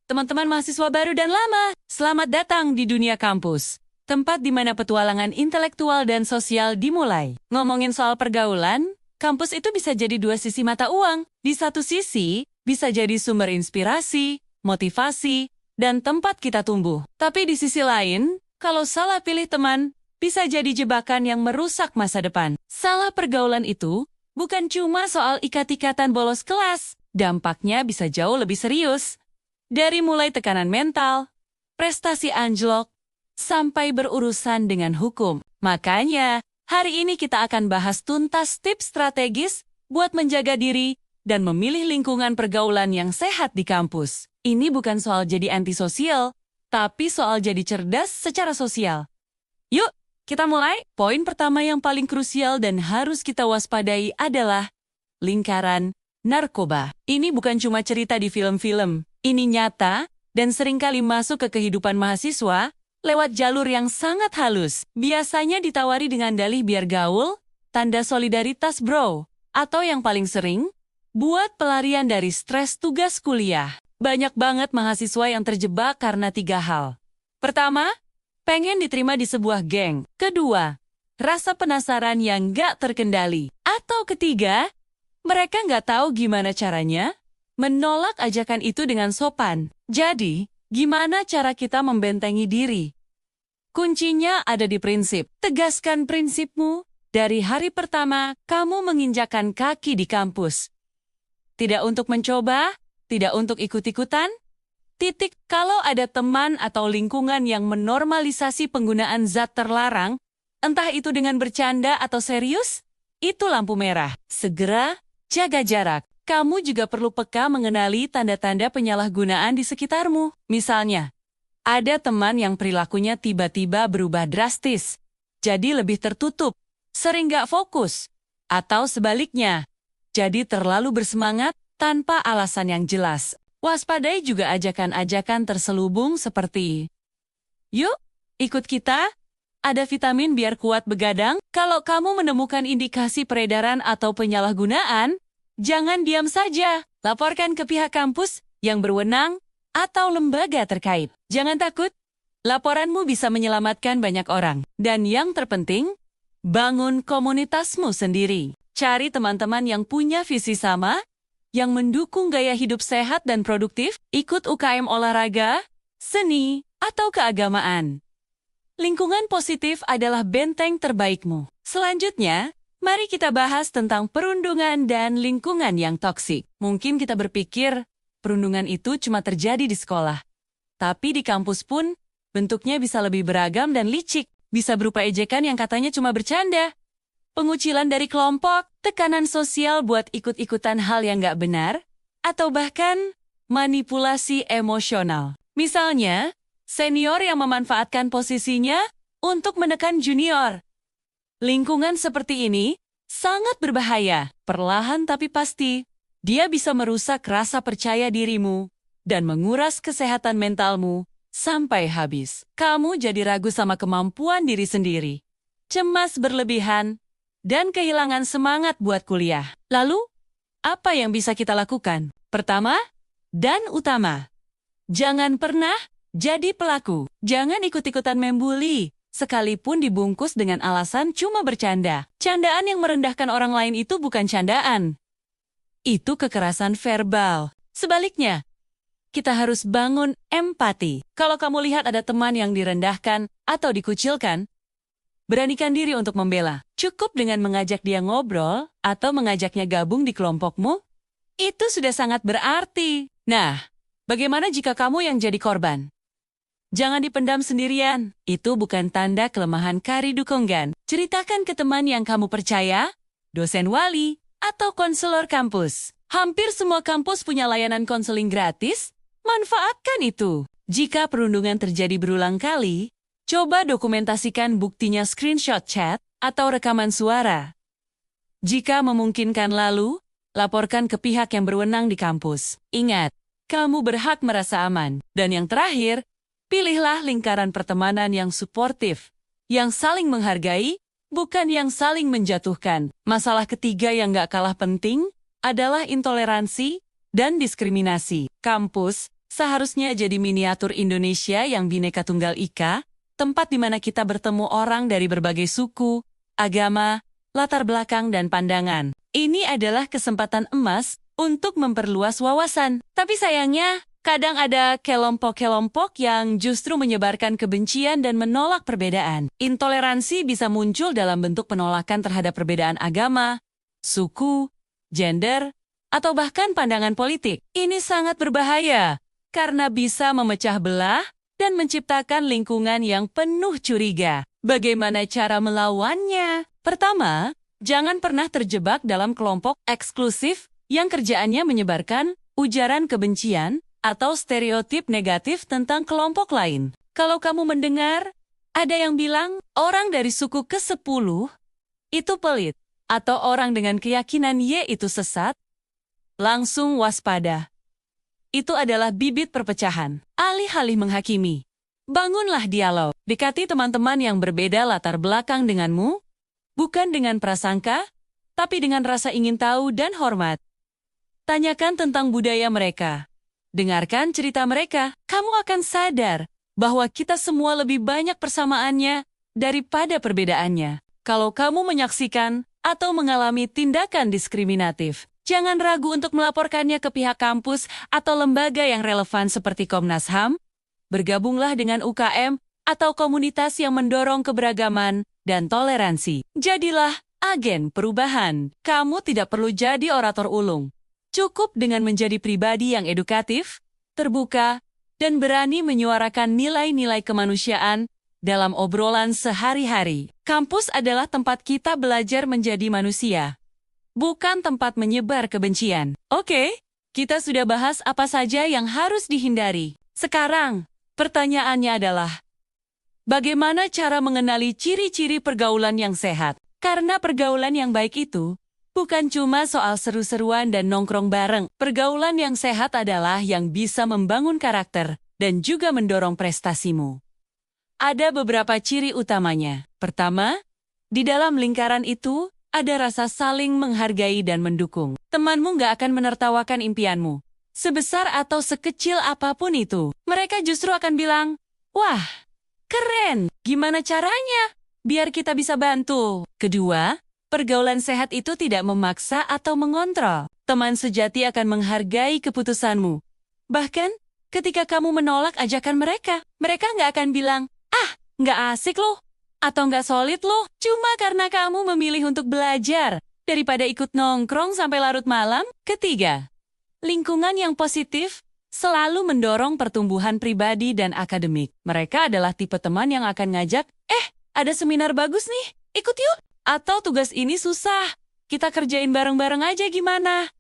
teman-teman mahasiswa baru dan lama. Selamat datang di dunia kampus. Tempat di mana petualangan intelektual dan sosial dimulai. Ngomongin soal pergaulan, kampus itu bisa jadi dua sisi mata uang. Di satu sisi, bisa jadi sumber inspirasi, motivasi, dan tempat kita tumbuh. Tapi di sisi lain, kalau salah pilih teman, bisa jadi jebakan yang merusak masa depan. Salah pergaulan itu bukan cuma soal ikat-ikatan bolos kelas. Dampaknya bisa jauh lebih serius. Dari mulai tekanan mental, prestasi anjlok, sampai berurusan dengan hukum. Makanya, hari ini kita akan bahas tuntas tips strategis buat menjaga diri dan memilih lingkungan pergaulan yang sehat di kampus. Ini bukan soal jadi antisosial, tapi soal jadi cerdas secara sosial. Yuk, kita mulai. Poin pertama yang paling krusial dan harus kita waspadai adalah lingkaran narkoba. Ini bukan cuma cerita di film-film. Ini nyata dan seringkali masuk ke kehidupan mahasiswa lewat jalur yang sangat halus. Biasanya ditawari dengan dalih biar gaul, tanda solidaritas bro, atau yang paling sering, buat pelarian dari stres tugas kuliah. Banyak banget mahasiswa yang terjebak karena 3 hal. Pertama, pengen diterima di sebuah geng. Kedua, rasa penasaran yang gak terkendali. Atau ketiga, mereka gak tahu gimana caranya menolak ajakan itu dengan sopan. Jadi, gimana cara kita membentengi diri? Kuncinya ada di prinsip. Tegaskan prinsipmu dari hari pertama kamu menginjakkan kaki di kampus. Tidak untuk mencoba, tidak untuk ikut-ikutan. Titik. Kalau ada teman atau lingkungan yang menormalisasi penggunaan zat terlarang, entah itu dengan bercanda atau serius, itu lampu merah. Segera jaga jarak. Kamu juga perlu peka mengenali tanda-tanda penyalahgunaan di sekitarmu. Misalnya, ada teman yang perilakunya tiba-tiba berubah drastis, jadi lebih tertutup, sering gak fokus, atau sebaliknya, jadi terlalu bersemangat tanpa alasan yang jelas. Waspadai juga ajakan-ajakan terselubung seperti, "Yuk, ikut kita, ada vitamin biar kuat begadang." Kalau kamu menemukan indikasi peredaran atau penyalahgunaan, jangan diam saja. Laporkan ke pihak kampus yang berwenang atau lembaga terkait. Jangan takut, laporanmu bisa menyelamatkan banyak orang. Dan yang terpenting, bangun komunitasmu sendiri. Cari teman-teman yang punya visi sama, yang mendukung gaya hidup sehat dan produktif, ikut UKM olahraga, seni, atau keagamaan. Lingkungan positif adalah benteng terbaikmu. Selanjutnya, mari kita bahas tentang perundungan dan lingkungan yang toksik. Mungkin kita berpikir, perundungan itu cuma terjadi di sekolah. Tapi di kampus pun, bentuknya bisa lebih beragam dan licik. Bisa berupa ejekan yang katanya cuma bercanda, pengucilan dari kelompok, tekanan sosial buat ikut-ikutan hal yang gak benar, atau bahkan manipulasi emosional. Misalnya, senior yang memanfaatkan posisinya untuk menekan junior. Lingkungan seperti ini sangat berbahaya. Perlahan tapi pasti, dia bisa merusak rasa percaya dirimu dan menguras kesehatan mentalmu sampai habis. Kamu jadi ragu sama kemampuan diri sendiri, cemas berlebihan, dan kehilangan semangat buat kuliah. Lalu, apa yang bisa kita lakukan? Pertama dan utama, jangan pernah jadi pelaku. Jangan ikut-ikutan membuli, sekalipun dibungkus dengan alasan cuma bercanda. Candaan yang merendahkan orang lain itu bukan candaan. Itu kekerasan verbal. Sebaliknya, kita harus bangun empati. Kalau kamu lihat ada teman yang direndahkan atau dikucilkan, beranikan diri untuk membela. Cukup dengan mengajak dia ngobrol atau mengajaknya gabung di kelompokmu, itu sudah sangat berarti. Nah, bagaimana jika kamu yang jadi korban? Jangan dipendam sendirian. Itu bukan tanda kelemahan Kari Dukonggan. Ceritakan ke teman yang kamu percaya, dosen wali, atau konselor kampus. Hampir semua kampus punya layanan konseling gratis. Manfaatkan itu. Jika perundungan terjadi berulang kali, coba dokumentasikan buktinya screenshot chat atau rekaman suara. Jika memungkinkan lalu, laporkan ke pihak yang berwenang di kampus. Ingat, kamu berhak merasa aman. Dan yang terakhir, pilihlah lingkaran pertemanan yang suportif, yang saling menghargai, bukan yang saling menjatuhkan. Masalah ketiga yang gak kalah penting adalah intoleransi dan diskriminasi. Kampus seharusnya jadi miniatur Indonesia yang Bhinneka Tunggal Ika, tempat di mana kita bertemu orang dari berbagai suku, agama, latar belakang, dan pandangan. Ini adalah kesempatan emas untuk memperluas wawasan. Tapi sayangnya, kadang ada kelompok-kelompok yang justru menyebarkan kebencian dan menolak perbedaan. Intoleransi bisa muncul dalam bentuk penolakan terhadap perbedaan agama, suku, gender, atau bahkan pandangan politik. Ini sangat berbahaya karena bisa memecah belah dan menciptakan lingkungan yang penuh curiga. Bagaimana cara melawannya? Pertama, jangan pernah terjebak dalam kelompok eksklusif yang kerjaannya menyebarkan ujaran kebencian atau stereotip negatif tentang kelompok lain. Kalau kamu mendengar, ada yang bilang orang dari suku ke-10 itu pelit, atau orang dengan keyakinan Y itu sesat, langsung waspada. Itu adalah bibit perpecahan. Alih-alih menghakimi, bangunlah dialog. Dekati teman-teman yang berbeda latar belakang denganmu, bukan dengan prasangka, tapi dengan rasa ingin tahu dan hormat. Tanyakan tentang budaya mereka. Dengarkan cerita mereka, kamu akan sadar bahwa kita semua lebih banyak persamaannya daripada perbedaannya. Kalau kamu menyaksikan atau mengalami tindakan diskriminatif, jangan ragu untuk melaporkannya ke pihak kampus atau lembaga yang relevan seperti Komnas HAM. Bergabunglah dengan UKM atau komunitas yang mendorong keberagaman dan toleransi. Jadilah agen perubahan. Kamu tidak perlu jadi orator ulung. Cukup dengan menjadi pribadi yang edukatif, terbuka, dan berani menyuarakan nilai-nilai kemanusiaan dalam obrolan sehari-hari. Kampus adalah tempat kita belajar menjadi manusia, bukan tempat menyebar kebencian. Oke, kita sudah bahas apa saja yang harus dihindari. Sekarang, pertanyaannya adalah, bagaimana cara mengenali ciri-ciri pergaulan yang sehat? Karena pergaulan yang baik itu bukan cuma soal seru-seruan dan nongkrong bareng. Pergaulan yang sehat adalah yang bisa membangun karakter dan juga mendorong prestasimu. Ada beberapa ciri utamanya. Pertama, di dalam lingkaran itu, ada rasa saling menghargai dan mendukung. Temanmu nggak akan menertawakan impianmu, sebesar atau sekecil apapun itu. Mereka justru akan bilang, wah, keren, gimana caranya? Biar kita bisa bantu. Kedua, pergaulan sehat itu tidak memaksa atau mengontrol. Teman sejati akan menghargai keputusanmu. Bahkan, ketika kamu menolak ajakan mereka nggak akan bilang, ah, nggak asik loh, atau nggak solid loh, cuma karena kamu memilih untuk belajar, daripada ikut nongkrong sampai larut malam. Ketiga, lingkungan yang positif selalu mendorong pertumbuhan pribadi dan akademik. Mereka adalah tipe teman yang akan ngajak, ada seminar bagus nih, ikut yuk. Atau tugas ini susah, kita kerjain bareng-bareng aja gimana?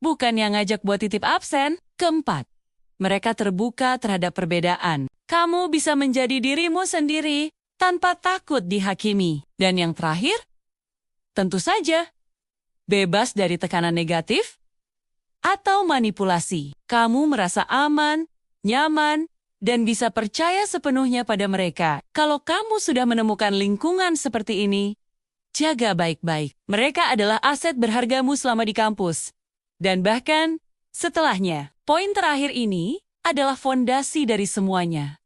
Bukan yang ngajak buat titip absen. Keempat, mereka terbuka terhadap perbedaan. Kamu bisa menjadi dirimu sendiri tanpa takut dihakimi. Dan yang terakhir, tentu saja, bebas dari tekanan negatif atau manipulasi. Kamu merasa aman, nyaman, dan bisa percaya sepenuhnya pada mereka. Kalau kamu sudah menemukan lingkungan seperti ini, jaga baik-baik. Mereka adalah aset berhargamu selama di kampus. Dan bahkan, setelahnya, poin terakhir ini adalah fondasi dari semuanya.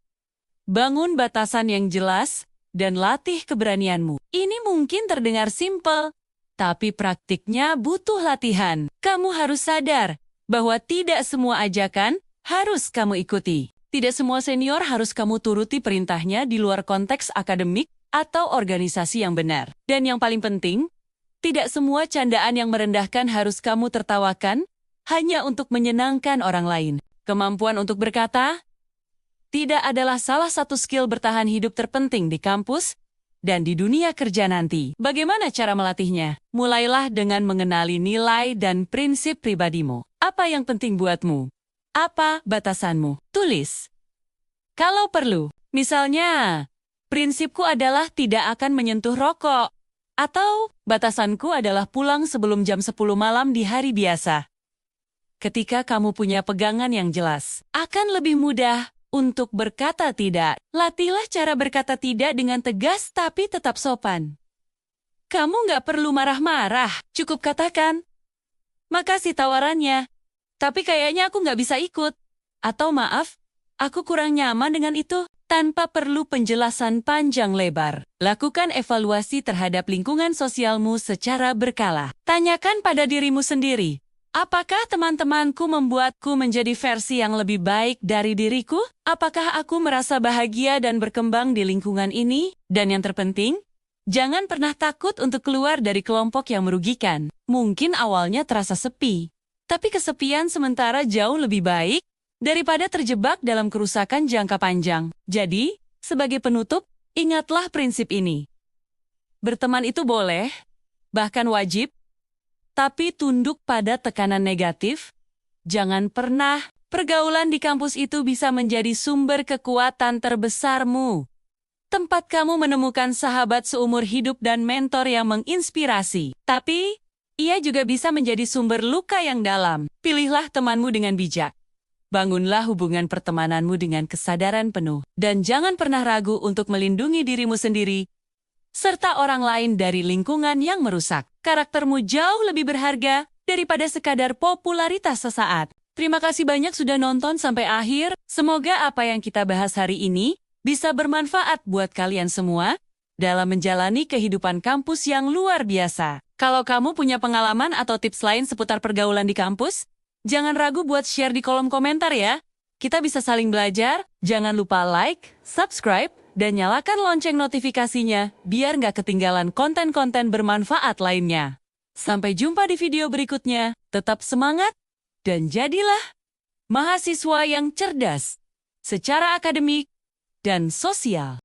Bangun batasan yang jelas dan latih keberanianmu. Ini mungkin terdengar simpel, tapi praktiknya butuh latihan. Kamu harus sadar bahwa tidak semua ajakan harus kamu ikuti. Tidak semua senior harus kamu turuti perintahnya di luar konteks akademik atau organisasi yang benar. Dan yang paling penting, tidak semua candaan yang merendahkan harus kamu tertawakan hanya untuk menyenangkan orang lain. Kemampuan untuk berkata tidak adalah salah satu skill bertahan hidup terpenting di kampus dan di dunia kerja nanti. Bagaimana cara melatihnya? Mulailah dengan mengenali nilai dan prinsip pribadimu. Apa yang penting buatmu? Apa batasanmu? Tulis. Kalau perlu, misalnya, prinsipku adalah tidak akan menyentuh rokok. Atau, batasanku adalah pulang sebelum jam 10 malam di hari biasa. Ketika kamu punya pegangan yang jelas, akan lebih mudah untuk berkata tidak. Latihlah cara berkata tidak dengan tegas tapi tetap sopan. Kamu nggak perlu marah-marah, cukup katakan, makasih tawarannya, tapi kayaknya aku nggak bisa ikut. Atau maaf, aku kurang nyaman dengan itu. Tanpa perlu penjelasan panjang lebar, lakukan evaluasi terhadap lingkungan sosialmu secara berkala. Tanyakan pada dirimu sendiri, apakah teman-temanku membuatku menjadi versi yang lebih baik dari diriku? Apakah aku merasa bahagia dan berkembang di lingkungan ini? Dan yang terpenting, jangan pernah takut untuk keluar dari kelompok yang merugikan. Mungkin awalnya terasa sepi, tapi kesepian sementara jauh lebih baik daripada terjebak dalam kerusakan jangka panjang. Jadi, sebagai penutup, ingatlah prinsip ini. Berteman itu boleh, bahkan wajib, tapi tunduk pada tekanan negatif. Jangan pernah pergaulan di kampus itu bisa menjadi sumber kekuatan terbesarmu. Tempat kamu menemukan sahabat seumur hidup dan mentor yang menginspirasi. Tapi, ia juga bisa menjadi sumber luka yang dalam. Pilihlah temanmu dengan bijak. Bangunlah hubungan pertemananmu dengan kesadaran penuh. Dan jangan pernah ragu untuk melindungi dirimu sendiri serta orang lain dari lingkungan yang merusak. Karaktermu jauh lebih berharga daripada sekadar popularitas sesaat. Terima kasih banyak sudah nonton sampai akhir. Semoga apa yang kita bahas hari ini bisa bermanfaat buat kalian semua dalam menjalani kehidupan kampus yang luar biasa. Kalau kamu punya pengalaman atau tips lain seputar pergaulan di kampus, jangan ragu buat share di kolom komentar ya. Kita bisa saling belajar. Jangan lupa like, subscribe, dan nyalakan lonceng notifikasinya biar nggak ketinggalan konten-konten bermanfaat lainnya. Sampai jumpa di video berikutnya. Tetap semangat dan jadilah mahasiswa yang cerdas secara akademik dan sosial.